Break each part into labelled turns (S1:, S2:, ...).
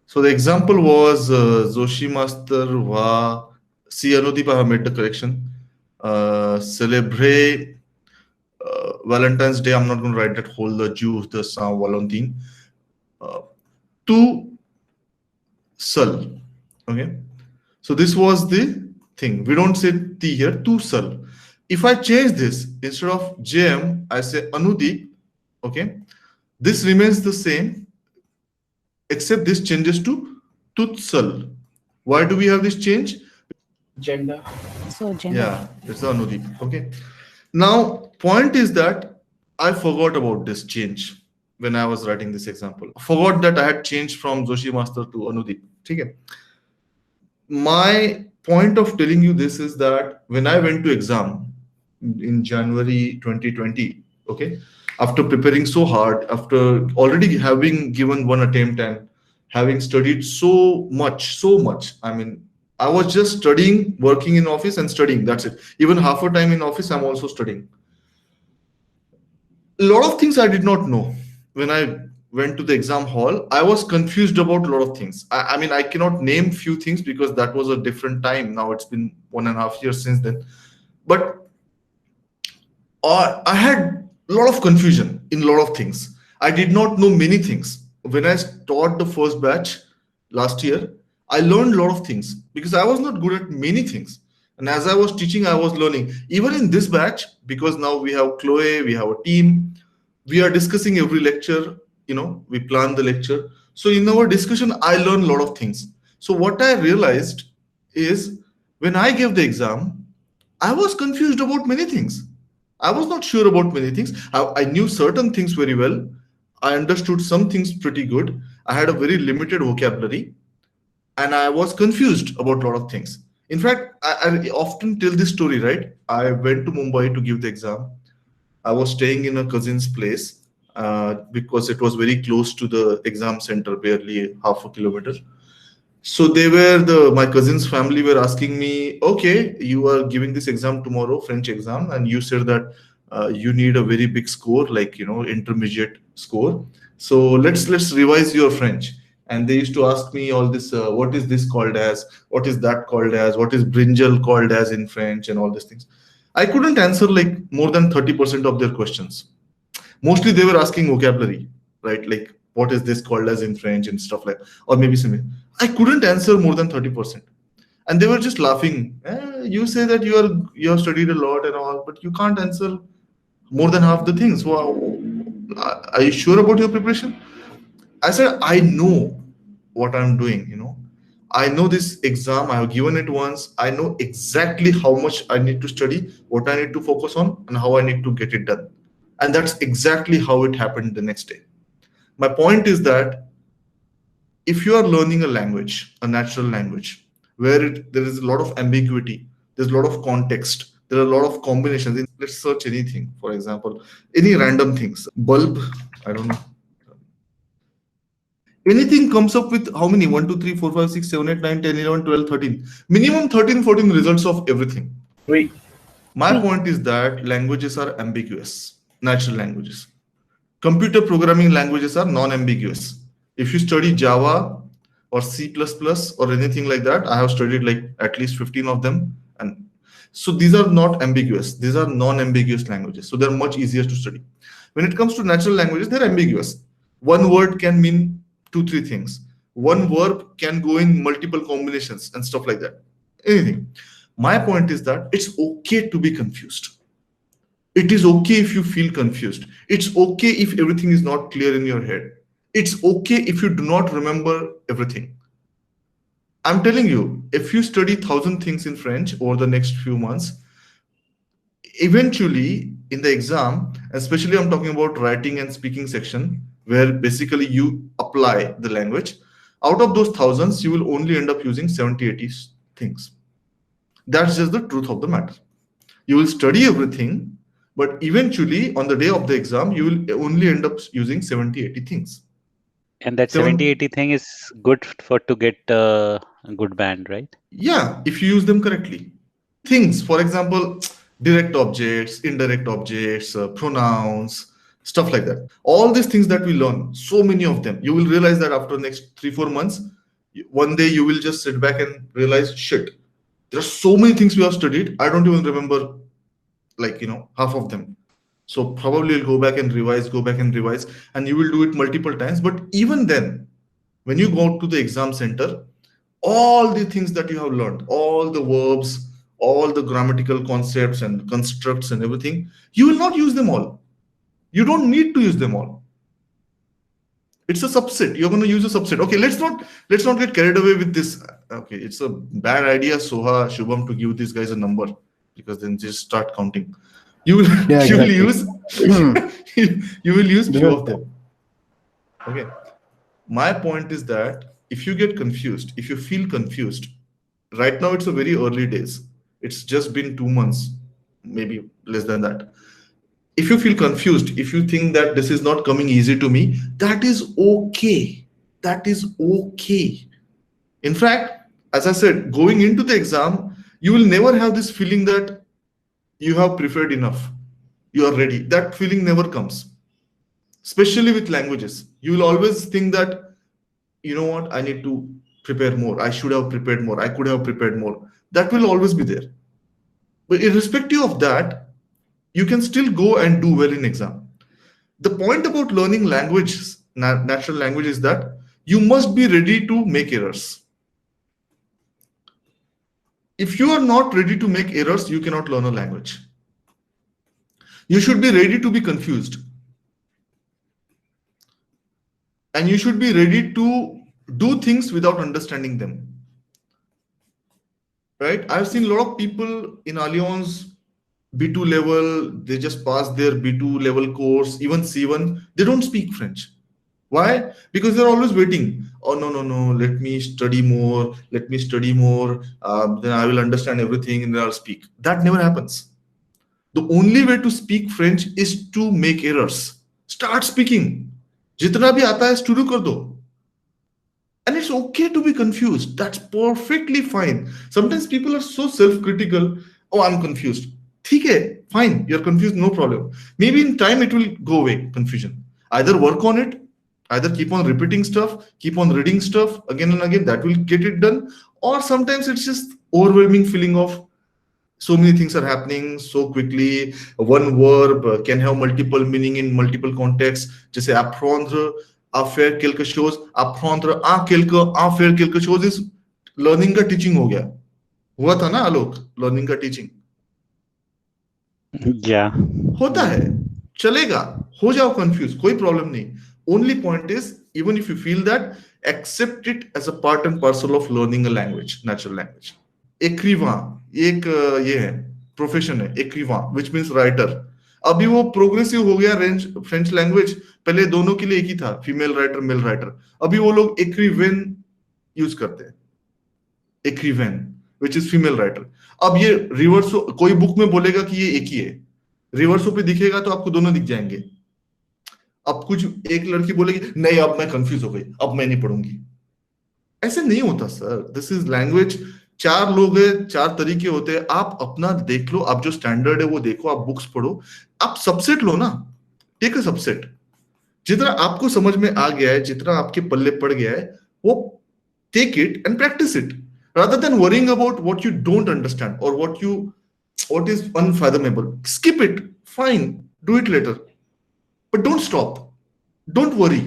S1: So the example was Joshi Master va see Anudeep, I have made the correction. Celebrate Valentine's Day. I'm not going to write that whole the Jews the Saint Valentin. Uh, to sell. Okay. So this was the thing. We don't say T here. To sell. If I change this instead of JM, I say Anudeep. Okay. This remains the same, except this changes to Tutsal. Why do we have this change?
S2: Gender.
S3: So gender.
S1: Yeah, it's Anudeep. Okay. Now, point is that I forgot about this change when I was writing this example. I forgot that I had changed from Joshi Master to Anudeep. Okay. My point of telling you this is that when I went to exam in January 2020, okay, after preparing so hard, after already having given one attempt and having studied so much, I mean, I was just studying, working in office and studying. That's it. Even half a time in office, I'm also studying. A lot of things I did not know when I went to the exam hall. I was confused about a lot of things. I mean, I cannot name few things because that was a different time. Now it's been 1.5 years since then. But I had a lot of confusion in a lot of things. I did not know many things. When I taught the first batch last year, I learned a lot of things because I was not good at many things. And as I was teaching, I was learning. Even in this batch, because now we have Chloe, we have a team, we are discussing every lecture, we plan the lecture. So in our discussion, I learned a lot of things. So what I realized is when I gave the exam, I was confused about many things. I was not sure about many things. I knew certain things very well. I understood some things pretty good. I had a very limited vocabulary and I was confused about a lot of things. In fact, I often tell this story, right? I went to Mumbai to give the exam. I was staying in a cousin's place because it was very close to the exam center, barely half a kilometer. So my cousin's family were asking me, okay, you are giving this exam tomorrow, French exam, and you said that you need a very big score, like, intermediate score. So let's revise your French. And they used to ask me all this, what is this called as, what is that called as, what is brinjal called as in French, and all these things. I couldn't answer like more than 30% of their questions. Mostly they were asking vocabulary, right? Like, what is this called as in French and stuff like, or maybe something. I couldn't answer more than 30%. And they were just laughing. You say that you have studied a lot and all, but you can't answer more than half the things. Wow. Are you sure about your preparation? I said, I know what I'm doing, I know this exam, I have given it once. I know exactly how much I need to study, what I need to focus on, and how I need to get it done. And that's exactly how it happened the next day. My point is that if you are learning a language, a natural language, where there is a lot of ambiguity, there's a lot of context, there are a lot of combinations. Let's search anything, for example, any random things. Bulb, I don't know. Anything comes up with how many? 1, 2, 3, 4, 5, 6, 7, 8, 9, 10, 11, 12, 13. Minimum 13, 14 results of everything.
S2: Wait.
S1: My point is that languages are ambiguous, natural languages. Computer programming languages are non-ambiguous. If you study Java or C++ or anything like that, I have studied like at least 15 of them. And so these are not ambiguous. These are non-ambiguous languages. So they're much easier to study. When it comes to natural languages, they're ambiguous. One word can mean 2, 3 things. One verb can go in multiple combinations and stuff like that. Anything. My point is that it's okay to be confused. It is okay if you feel confused. It's okay if everything is not clear in your head. It's okay if you do not remember everything. I'm telling you, if you study 1,000 things in French over the next few months, eventually in the exam, especially I'm talking about writing and speaking section, where basically you apply the language, out of those thousands, you will only end up using 70, 80 things. That's just the truth of the matter. You will study everything, but eventually on the day of the exam, you will only end up using 70, 80 things.
S4: And that 70, 80 thing is good to get a good band, right?
S1: Yeah, if you use them correctly. Things, for example, direct objects, indirect objects, pronouns, stuff like that. All these things that we learn, so many of them, you will realize that after the next 3, 4 months, One day you will just sit back and realize, shit, there are so many things we have studied. I don't even remember, like, half of them. So probably you'll go back and revise, and you will do it multiple times. But even then, when you go to the exam center, all the things that you have learned, all the verbs, all the grammatical concepts and constructs and everything, you will not use them all. You don't need to use them all. It's a subset. You're going to use a subset. Okay, let's not get carried away with this. Okay, it's a bad idea, Soha, Shubham, to give these guys a number, because then just start counting. You will you will use you will use few of them. Okay. My point is that if you get confused, if you feel confused, right now it's a very early days. It's just been 2 months, maybe less than that. If you feel confused, if you think that this is not coming easy to me, that is okay. That is okay. In fact, as I said, going into the exam, you will never have this feeling that you have prepared enough, you are ready. That feeling never comes. Especially with languages, you will always think that, you know what, I need to prepare more. I should have prepared more. I could have prepared more. That will always be there. But irrespective of that, you can still go and do well in exam. The point about learning languages, natural language, is that you must be ready to make errors. If you are not ready to make errors, you cannot learn a language. You should be ready to be confused. And you should be ready to do things without understanding them. Right? I've seen a lot of people in Allianz B2 level, they just pass their B2 level course, even C1, they don't speak French. Why? Because they're always waiting. Oh, no, let me study more, then I will understand everything and then I'll speak. That never happens. The only way to speak French is to make errors. Start speaking. Jitna bhi aata hai, शुरू कर दो. And it's okay to be confused. That's perfectly fine. Sometimes people are so self-critical. Oh, I'm confused. ठीक है, fine. You're confused, no problem. Maybe in time it will go away, confusion. Either work on it, either keep on repeating stuff, keep on reading stuff again and again. That will get it done. Or sometimes it's just overwhelming feeling of so many things are happening so quickly. One verb can have multiple meaning in multiple contexts. जैसे apprendre, à faire quelque chose, apprendre à faire quelque chose is learning का teaching हो गया. हुआ था ना आलोक, learning का teaching.
S4: Yeah.
S1: होता है, चलेगा, हो जाओ confused, कोई problem नहीं. Only point is, even if you feel that, accept it as a part and parcel of learning a language, natural language. Écrivain, एक ये है, profession है, écrivain, which means writer. अभी वो प्रोग्रेसिव हो गया रेंज फ्रेंच लैंग्वेज. पहले दोनों के लिए एक ही था, फीमेल राइटर, मेल राइटर. अभी वो लोग एक्रीवेन यूज करते हैं, एक्रीवेन विच इज फीमेल राइटर. अब ये रिवर्सो, कोई बुक में बोलेगा कि ये एक ही है, रिवर्सो पे दिखेगा तो आपको दोनों दिख जाएंगे. अब कुछ एक लड़की बोलेगी नहीं अब मैं कंफ्यूज हो गई, अब मैं नहीं पढ़ूंगी. ऐसे नहीं होता सर. This is language. 4 लोग हैं, 4 तरीके होते हैं. आप अपना देख लो, आप जो स्टैंडर्ड है वो देखो, आप बुक्स पढ़ो, आप सबसेट लो ना. Take a subset. जितना आपको समझ में आ गया है, जितना आपके पल्ले पड़ गया है, वो take it and practice it, rather than worrying about what you don't understand or what is unfathomable. Skip it. Fine, do it later, but don't stop. Don't worry,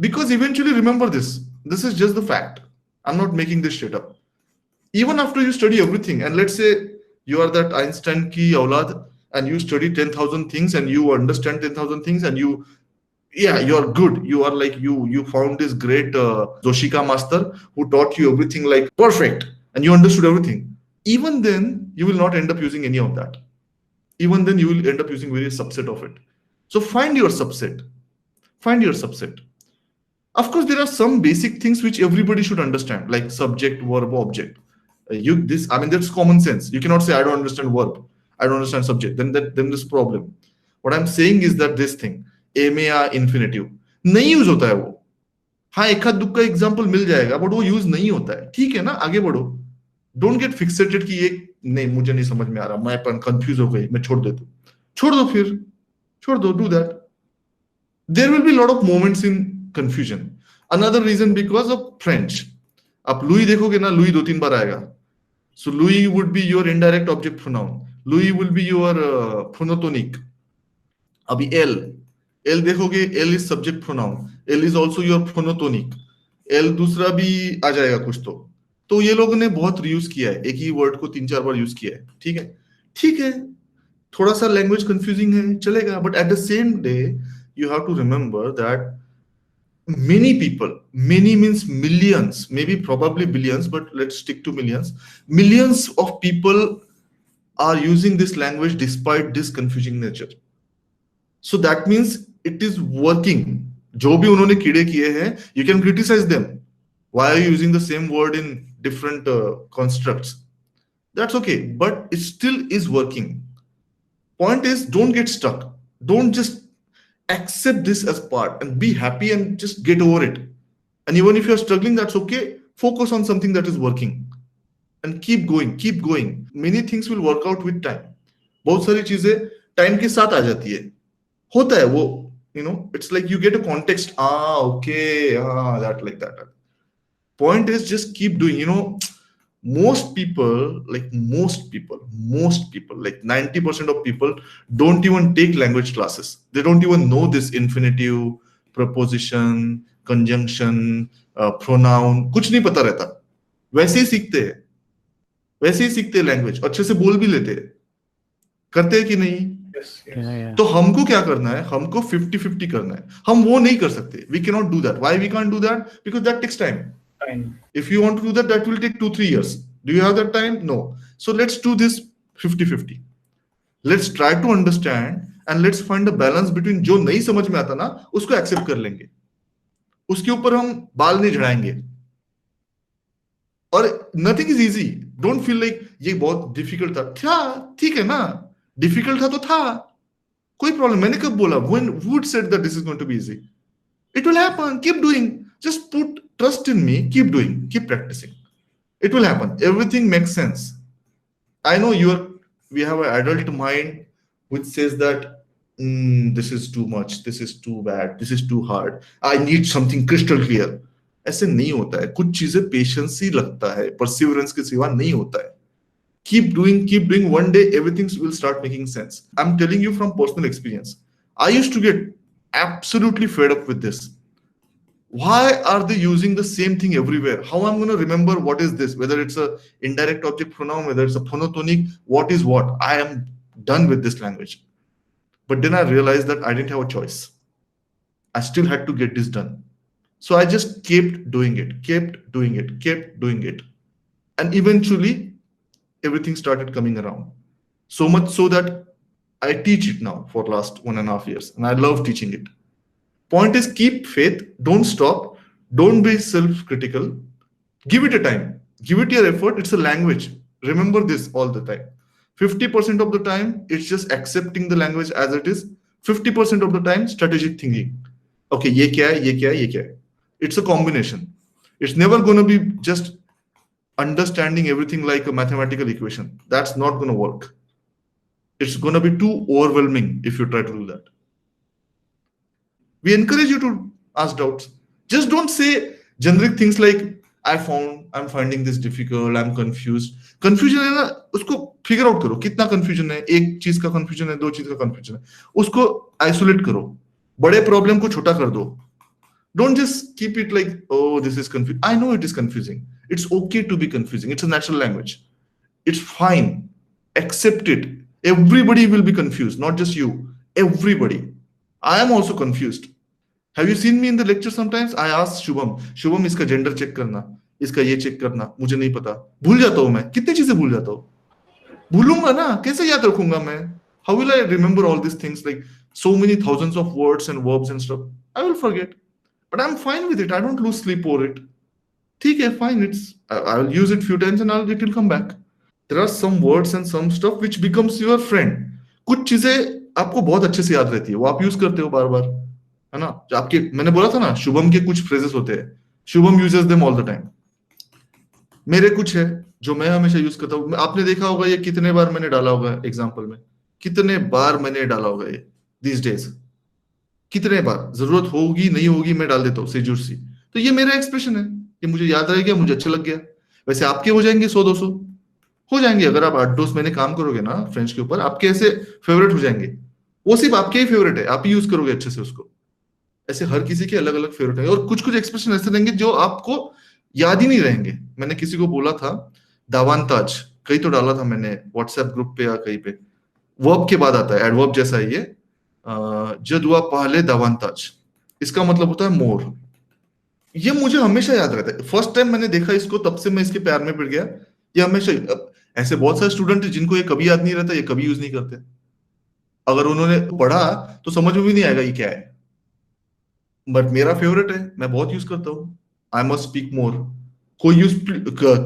S1: because eventually, remember this is just the fact. I'm not making this shit up. Even after you study everything, and let's say you are that Einstein ki aulad and you study 10,000 things and you understand 10,000 things and you are good. You are like, you found this great Joshika master who taught you everything like perfect and you understood everything. Even then, you will not end up using any of that. Even then, you will end up using various subset of it. So find your subset. Find your subset. Of course, there are some basic things which everybody should understand, like subject, verb, object. That's common sense. You cannot say I don't understand verb, I don't understand subject. Then there's problem. What I'm saying is that this thing, एमे या infinitive नहीं use होता है वो. हाँ, एक आध दुख का एग्जाम्पल मिल जाएगा, बट वो यूज नहीं होता है. ठीक है ना, आगे बढ़ो. डोंट गेट फिक्सेटेड कि ये नहीं, मुझे नहीं समझ में आ रहा, मैं कंफ्यूज हो गई, मैं छोड़ देता हूँ. छोड़ दो, फिर छोड़ दो. Do that. There will be lot of moments in confusion. Another reason, because of French. आप लुई देखोगे ना, लुई 2-3 बार आएगा. So Louis would be your indirect object pronoun. Louis will be your phonotonic. अभी L देखोगे, L is subject pronoun. L is also your phonotonic. L दूसरा भी आ जाएगा कुछ तो ये लोगों ने बहुत रीयूज किया है, एक ही वर्ड को 3-4 बार यूज किया है. ठीक है, थोड़ा सा लैंग्वेज कंफ्यूजिंग है, चलेगा, but at the same day you have to remember that many people, many means millions, maybe probably billions, but let's stick to millions of people are using this language despite this confusing nature. So that means it is working. जो भी उन्होंने कीड़े किए हैं, you can criticize them. Why are you using the same word in different constructs? That's okay, but it still is working. Point is, don't get stuck. Don't just accept this as part and be happy and just get over it. And even if you're struggling, that's okay. Focus on something that is working and keep going. Many things will work out with time. बहुत सारी चीजें time के साथ आ जाती है, होता है वो, it's like you get a context. Okay, that like that. Point is, just keep doing. Most people, like 90% of people don't even take language classes. They don't even know this infinitive, preposition, conjunction, pronoun. कुछ नहीं पता रहता. वैसे ही सीखते language, अच्छे से बोल भी लेते हैं. करते हैं कि नहीं?
S4: Yeah.
S1: तो हमको क्या करना है? हमको 50-50 करना है. हम वो नहीं कर सकते. We cannot do that. Why we can't do that? Because that takes time. If you want to do that, that will take 2-3 years. Do you have that time? No. So let's do this 50-50. Let's try to understand and let's find a balance between जो नहीं समझ में आता ना, उसको accept कर लेंगे, उसके ऊपर हम बाल नहीं झड़ाएंगे. और nothing is easy. Don't feel like ये बहुत डिफिकल्ट था. ठीक है ना, डिफिकल्ट था तो था, कोई प्रॉब्लम. मैंने कब बोला? When would said that this is going to be easy? It will happen. Keep doing. Just put trust in me. Keep doing. Keep practicing. It will happen. Everything makes sense. I know we have an adult mind which says that this is too much, this is too bad, this is too hard. I need something crystal clear. ऐसे नहीं होता है. कुछ चीजें patience ही लगता है, perseverance के सिवा नहीं होता है. Keep doing. One day everything will start making sense. I'm telling you from personal experience. I used to get absolutely fed up with this. Why are they using the same thing everywhere? How I'm going to remember what is this? Whether it's a indirect object pronoun, whether it's a phonotonic, what is what? I am done with this language. But then I realized that I didn't have a choice. I still had to get this done. So I just kept doing it. And eventually, everything started coming around. So much so that I teach it now for last 1.5 years. And I love teaching it. Point is, keep faith, don't stop, don't be self-critical, give it a time, give it your effort. It's a language. Remember this all the time. 50% of the time, it's just accepting the language as it is. 50% of the time, strategic thinking. Okay, ye kya hai? It's a combination. It's never going to be just understanding everything like a mathematical equation. That's not going to work. It's going to be too overwhelming if you try to do that. We encourage you to ask doubts. Just don't say generic things like, I'm finding this difficult, I'm confused. Confusion है ना, उसको figure out करो. कितना confusion है? एक चीज का confusion है, 2 चीज का confusion है. उसको isolate करो. बड़े problem को छोटा कर दो. Don't just keep it like, oh, this is confusing. I know it is confusing. It's okay to be confusing. It's a natural language. It's fine. Accept it. Everybody will be confused, not just you. Everybody. I am also confused. Have you seen me in the lecture sometimes? I ask Shubham, इसका gender check करना, इसका ये check करना, मुझे नहीं पता. भूल जाता हूँ मैं. कितनी चीजें भूल जाता हूँ. भूलूंगा ना, कैसे याद रखूंगा मैं? How will I remember all these things, like so many thousands of words and verbs and stuff? I will forget. But I'm fine with it. I don't lose sleep over it. ठीक है, fine. I'll use it few times and it will come back. There are some words and some stuff which becomes your friend. कुछ चीजें आपको बहुत अच्छे से याद रहती है, वो आप यूज करते हो बार बार, है ना? आपके, मैंने बोला था ना, शुभम के कुछ फ्रेजेस होते हैं. Shubham uses them all the time. मेरे कुछ है जो मैं हमेशा यूज करता हूँ. आपने देखा होगा ये कितने बार मैंने डाला होगा एग्जाम्पल में, कितने बार मैंने डाला होगा ये these days. कितने बार जरूरत होगी नहीं होगी मैं डाल देता हूँ, से जुड़ सी. तो ये मेरा एक्सप्रेशन है. कि मुझे याद रह गया, मुझे अच्छा लग गया। वैसे आपके हो जाएंगे 100-200 हो जाएंगे, अगर आप 8-10 महीने काम करोगे ना फ्रेंच के ऊपर, आपके ऐसे फेवरेट हो जाएंगे। वो सिर्फ आपके ही फेवरेट है, आप ही यूज करोगे अच्छे से उसको। ऐसे हर किसी के अलग अलग फेवरेट है, और कुछ कुछ एक्सप्रेशन ऐसे रहेंगे जो आपको याद ही नहीं रहेंगे। मैंने किसी को बोला था दावांताज, कहीं तो डाला था मैंने व्हाट्सएप ग्रुप पे या कहीं पे, वर्ब के बाद आता है, एडवर्ब जैसा है ये, जदुआ पहले दावांताज, इसका मतलब होता है मोर। ये मुझे हमेशा याद रहता है, फर्स्ट टाइम मैंने देखा इसको तब से मैं इसके प्यार में पड़ गया। ये हमेशा, ऐसे बहुत सारे स्टूडेंट हैं जिनको ये कभी याद नहीं रहता, ये कभी यूज नहीं करते। अगर उन्होंने पढ़ा तो समझ में भी नहीं आएगा ये क्या है, बट मेरा फेवरेट है, मैं बहुत यूज करता हूँ। I must speak more. कोई यूज,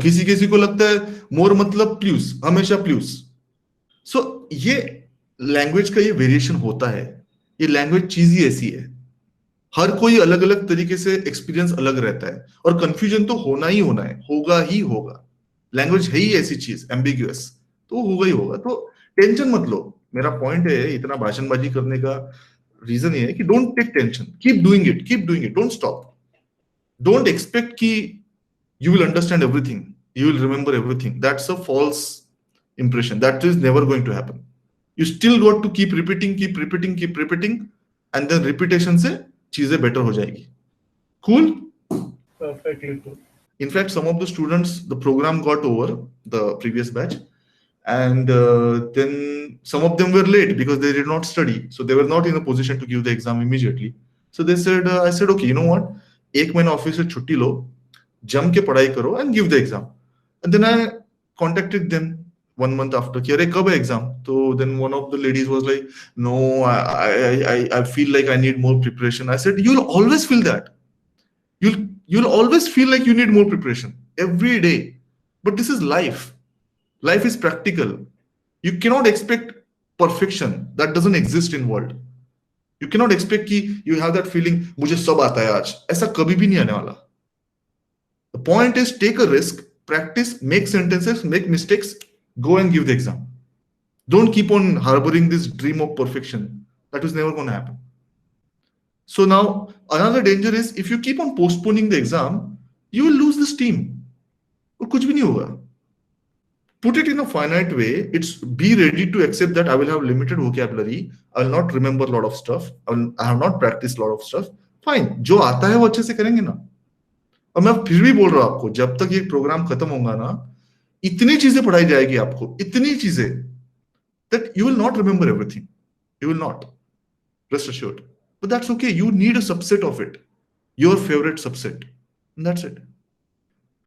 S1: किसी किसी को लगता है मोर मतलब प्लूस, हमेशा प्लूस। सो ये लैंग्वेज का ये वेरिएशन होता है, ये लैंग्वेज चीज ही ऐसी है। हर कोई अलग अलग तरीके से एक्सपीरियंस अलग रहता है, और कंफ्यूजन तो होना ही होना है, होगा ही होगा। लैंग्वेज है ही ऐसी चीज एम्बिग्यूअस, तो होगा ही होगा। तो टेंशन मत लो। मेरा पॉइंट है इतना भाषणबाजी करने का रीजन ये है कि don't take tension, keep doing it, keep doing it, don't stop. Don't expect कि you will understand everything, you will remember everything. That's a false impression, that is never going to happen. You still got to keep repeating, keep repeating, keep repeating, and then repetition से चीजें better हो जाएगी। Cool?
S2: Perfectly cool.
S1: In fact, some of the students, the program got over, the previous batch, and then some of them were late because they did not study, so they were not in a position to give the exam immediately. So they said, I said, okay, you know what, एक महीना office से छुट्टी लो, जम के पढ़ाई करो and give the exam. And then I contacted them 1 month after कि अरे कब है एग्जाम? तो then one of the ladies was like, no, I feel like I need more preparation. I said, you'll always feel that. You'll always feel like you need more preparation every day. But this is life. Life is practical. You cannot expect perfection. That doesn't exist in world. You cannot expect कि you have that feeling मुझे सब आता है आज, ऐसा कभी भी नहीं आने वाला। The point is take a risk, practice, make sentences, make mistakes, go and give the exam. Don't keep on harboring this dream of perfection. That is never going to happen. So now another danger is if you keep on postponing the exam, you will lose the steam. और कुछ भी नहीं होगा। Put it in a finite way. It's be ready to accept that I will have limited vocabulary. I will not remember a lot of stuff. I have not practiced a lot of stuff. Fine. जो आता है वो अच्छे से करेंगे ना। और मैं फिर भी बोल रहा हूं आपको, जब तक ये प्रोग्राम खत्म होगा ना, इतनी चीजें पढ़ाई जाएगी आपको, इतनी चीजें, that you will not remember everything. You will not. Rest assured. But that's okay. You need a subset of it. Your favorite subset. And that's it.